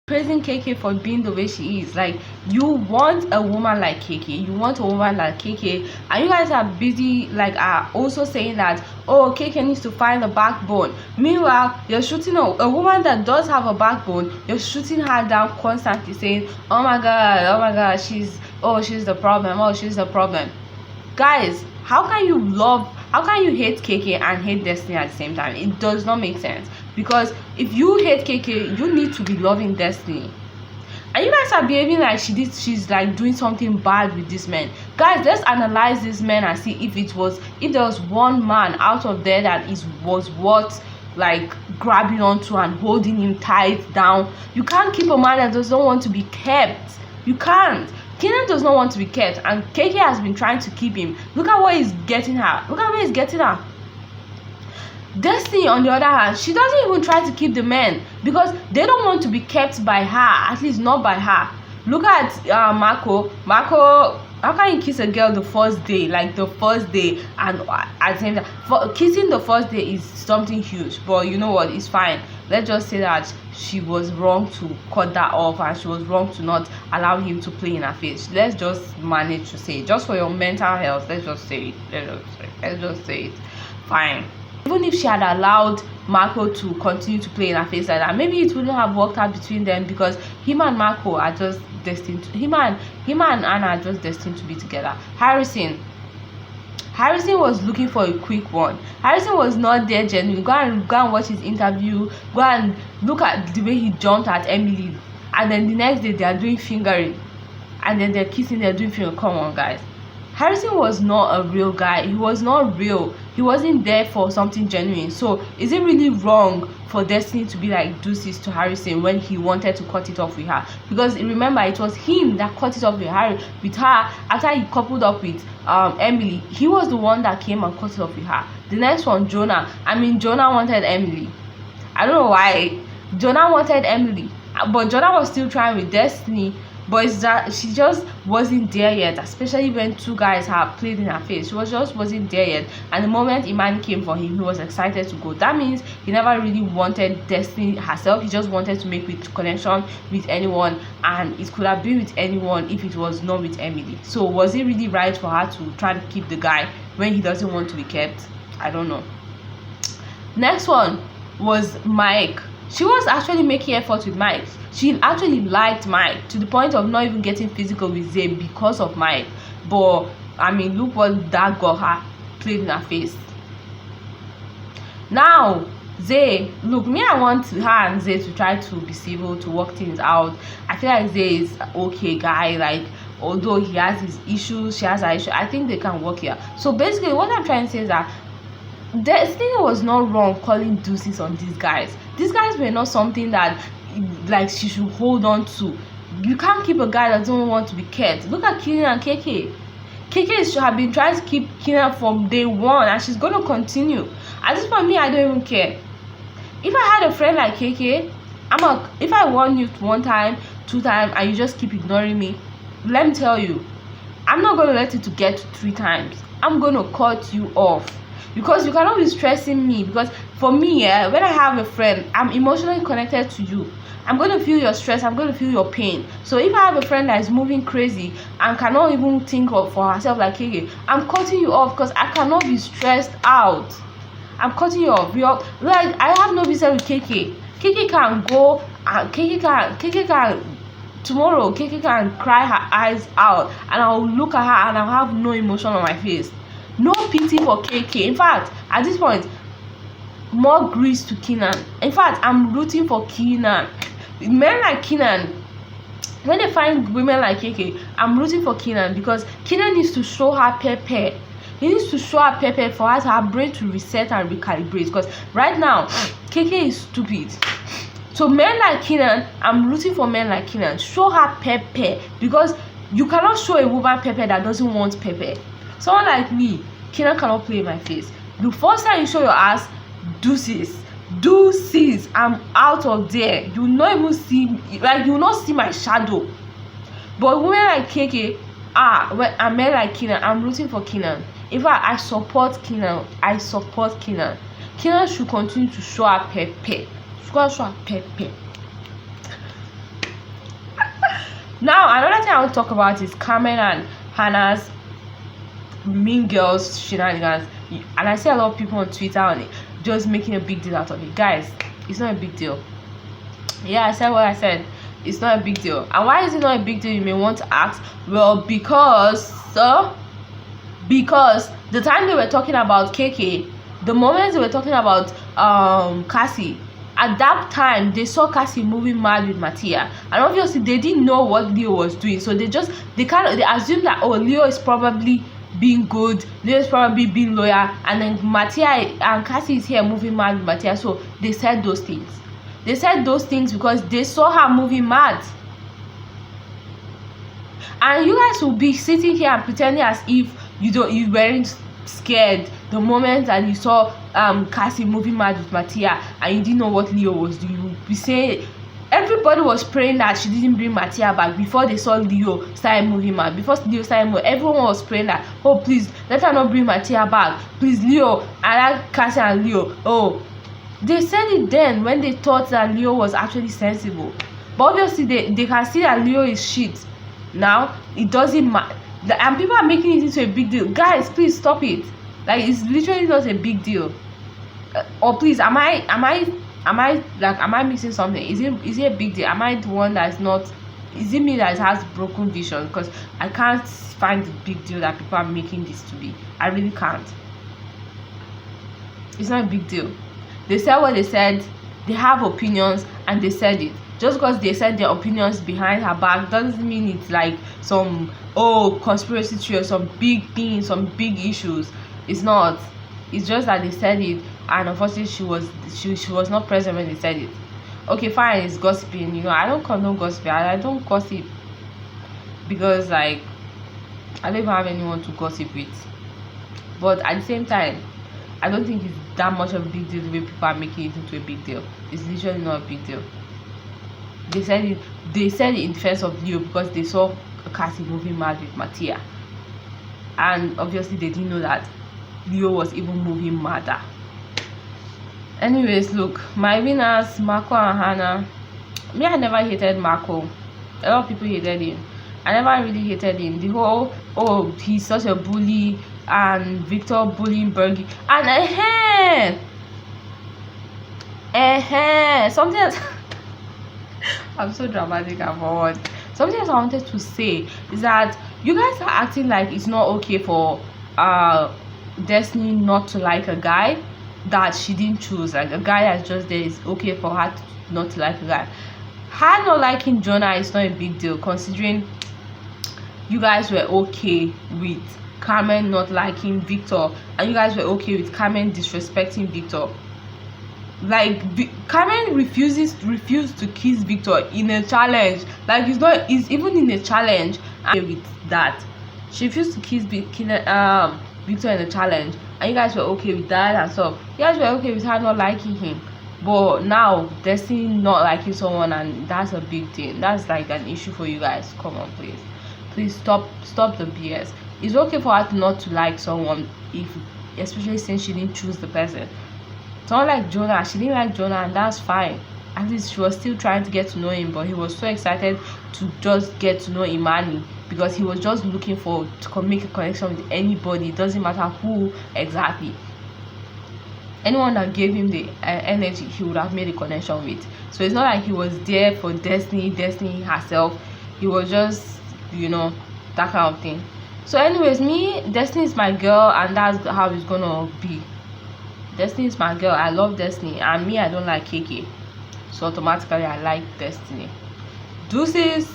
praising KK for being the way she is. Like, you want a woman like KK, and you guys are busy, like, are also saying that, oh, KK needs to find a backbone. Meanwhile, you're shooting a woman that does have a backbone. You're shooting her down constantly, saying, oh my god, she's the problem. Guys, how can you hate KK and hate Destiny at the same time? It does not make sense. Because if you hate KK, you need to be loving Destiny. And you guys are behaving like she's like doing something bad with this man. Guys, let's analyze this man and see if there was one man out of there that was worth like grabbing onto and holding him tight down. You can't keep a man that does not want to be kept. You can't. Keenan does not want to be kept, and KK has been trying to keep him. Look at what he's getting her. Destiny, on the other hand, she doesn't even try to keep the men because they don't want to be kept by her, at least not by her. Look at Marco. How can you kiss a girl the first day? And at the same time, kissing the first day is something huge, but you know what, it's fine. Let's just say that she was wrong to cut that off, and she was wrong to not allow him to play in her face. Let's just manage to say it, just for your mental health. Let's just say it. Fine. Even if she had allowed Marco to continue to play in her face like that, maybe it wouldn't have worked out between them, because him and Marco are just destined to, him and Anna are just destined to be together. Harrison was looking for a quick one. Harrison was not there genuinely. Go and watch his interview. Go and look at the way he jumped at Emily, and then the next day they are doing fingering, and then they're kissing, they're doing fingering. Come on, guys. Harrison was not a real guy. He was not real. He wasn't there for something genuine. So is it really wrong for Destiny to be like deuces to Harrison when he wanted to cut it off with her? Because remember, it was him that cut it off with her after he coupled up with Emily. He was the one that came and cut it off with her. The next one, Jonah. Jonah wanted Emily. I don't know why. Jonah wanted Emily, but Jonah was still trying with Destiny. But it's that she just wasn't there yet, especially when two guys have played in her face. She wasn't there yet, and the moment Imani came for him, he was excited to go. That means he never really wanted Destiny herself. He just wanted to make connection with anyone, and it could have been with anyone if it was not with Emily. So was it really right for her to try to keep the guy when he doesn't want to be kept? I don't know. Next one was Mike. She was actually making effort with Mike. She actually liked Mike to the point of not even getting physical with Zay because of Mike. But look what that got her, played in her face. Now Zay, look, I want her and Zay to try to be civil, to work things out. I feel like Zay is okay guy. Like, although he has his issues, she has her issue, I think they can work here. So basically what I'm trying to say is that Destiny was not wrong calling deuces on these guys. These guys were not something that like she should hold on to. You can't keep a guy that doesn't want to be kept. Look at Keenan and KK. KK should have been trying to keep Keenan from day one, and she's going to continue. At this point, I don't even care. If I had a friend like KK, if I warn you one time, two times, and you just keep ignoring me, let me tell you, I'm not going to let it to get to 3 times. I'm going to cut you off. Because you cannot be stressing me. Because for me, when I have a friend, I'm emotionally connected to you. I'm going to feel your stress. I'm going to feel your pain. So if I have a friend that is moving crazy and cannot even think of for herself like KK, I'm cutting you off because I cannot be stressed out. I'm cutting you off. Like, I have no business with KK. KK can go and KK can tomorrow. KK can cry her eyes out, and I'll look at her and I'll have no emotion on my face. No pity for KK. In fact, at this point, more grease to Keenan. In fact, I'm rooting for Keenan. Men like Keenan, when they find women like KK, I'm rooting for Keenan, because Keenan needs to show her pepper. He needs to show her pepper for her brain to reset and recalibrate. Because right now, KK is stupid. So men like Keenan, I'm rooting for men like Keenan. Show her pepper, because you cannot show a woman pepper that doesn't want pepper. Someone like me, Keenan cannot play in my face. The first time you show your ass, deuces, I'm out of there. You will not even see, like, you will not see my shadow. But women like KK, when men like Keenan, I'm rooting for Keenan. In fact, I support Keenan. Keenan should continue to show her pepper. Now another thing I want to talk about is Carmen and Hannah's mean girls shenanigans. And I see a lot of people on Twitter on it just making a big deal out of it. Guys, it's not a big deal. Yeah, I said what I said. It's not a big deal. And why is it not a big deal, you may want to ask? Well, because the time they were talking about KK, the moment they were talking about Cassie, at that time they saw Cassie moving mad with Mattia, and obviously they didn't know what Leo was doing, so they assumed that, oh, Leo is probably being good, Leo is probably being loyal, and then Mattia and Cassie is here moving mad with Mattia. So they said those things. They said those things because they saw her moving mad. And you guys will be sitting here and pretending as if you weren't scared the moment that you saw Cassie moving mad with Mattia and you didn't know what Leo was doing. You will be saying everybody was praying that she didn't bring Mattia back before they saw Leo started moving mad. Before Leo started moving, everyone was praying that, oh please let her not bring Mattia back, please Leo. I like Cassie and Leo. Oh, they said it then when they thought that Leo was actually sensible, but obviously they can see that Leo is shit. Now it doesn't matter, and people are making it into a big deal. Guys, please stop it. Like, it's literally not a big deal. Or please, am I missing something? Is it a big deal? Am I the one that's not? Is it me that has broken vision? Because I can't find the big deal that people are making this to be. I really can't. It's not a big deal. They said what they said. They have opinions and they said it. Just because they said their opinions behind her back doesn't mean it's like some conspiracy theory, some big things, some big issues. It's not. It's just that they said it, and unfortunately she was not present when they said it. Okay, fine, it's gossiping. I don't condone gossiping. I don't gossip because, like, I don't even have anyone to gossip with. But at the same time, I don't think it's that much of a big deal the way people are making it into a big deal. It's literally not a big deal. They said it in defense of Leo because they saw Cassie moving mad with Mattia, and obviously they didn't know that Leo was even moving madder. Anyways, look, my winners, Marco and Hannah. Me, I never hated Marco. A lot of people hated him. I never really hated him. The whole, oh, he's such a bully, and Victor bullying Bergie, and something else. I'm so dramatic and forward. Something else I wanted to say is that you guys are acting like it's not okay for Destiny not to like a guy that she didn't choose. Like, a guy that's just there, is okay for her not to like a guy. Her not liking Jonah is not a big deal, considering you guys were okay with Carmen not liking Victor, and you guys were okay with Carmen disrespecting Victor. Like, Carmen refused to kiss Victor in a challenge. Like, it's even in a challenge. And with that, she refused to kiss Victor in a challenge, and you guys were okay with that and stuff. You guys were okay with her not liking him. But now Destiny not liking someone, and that's a big thing. That's like an issue for you guys. Come on, please stop the BS. It's okay for her not to like someone, especially since she didn't choose the person. Someone like Jonah, she didn't like Jonah, and that's fine. At least she was still trying to get to know him, but he was so excited to just get to know Imani because he was just looking to make a connection with anybody. It doesn't matter who exactly. Anyone that gave him the energy, he would have made a connection with. So it's not like he was there for Destiny herself. He was just, that kind of thing. So anyways, Destiny is my girl, and that's how it's gonna be. Destiny is my girl. I love Destiny, and I don't like KK, so automatically I like Destiny. Deuces.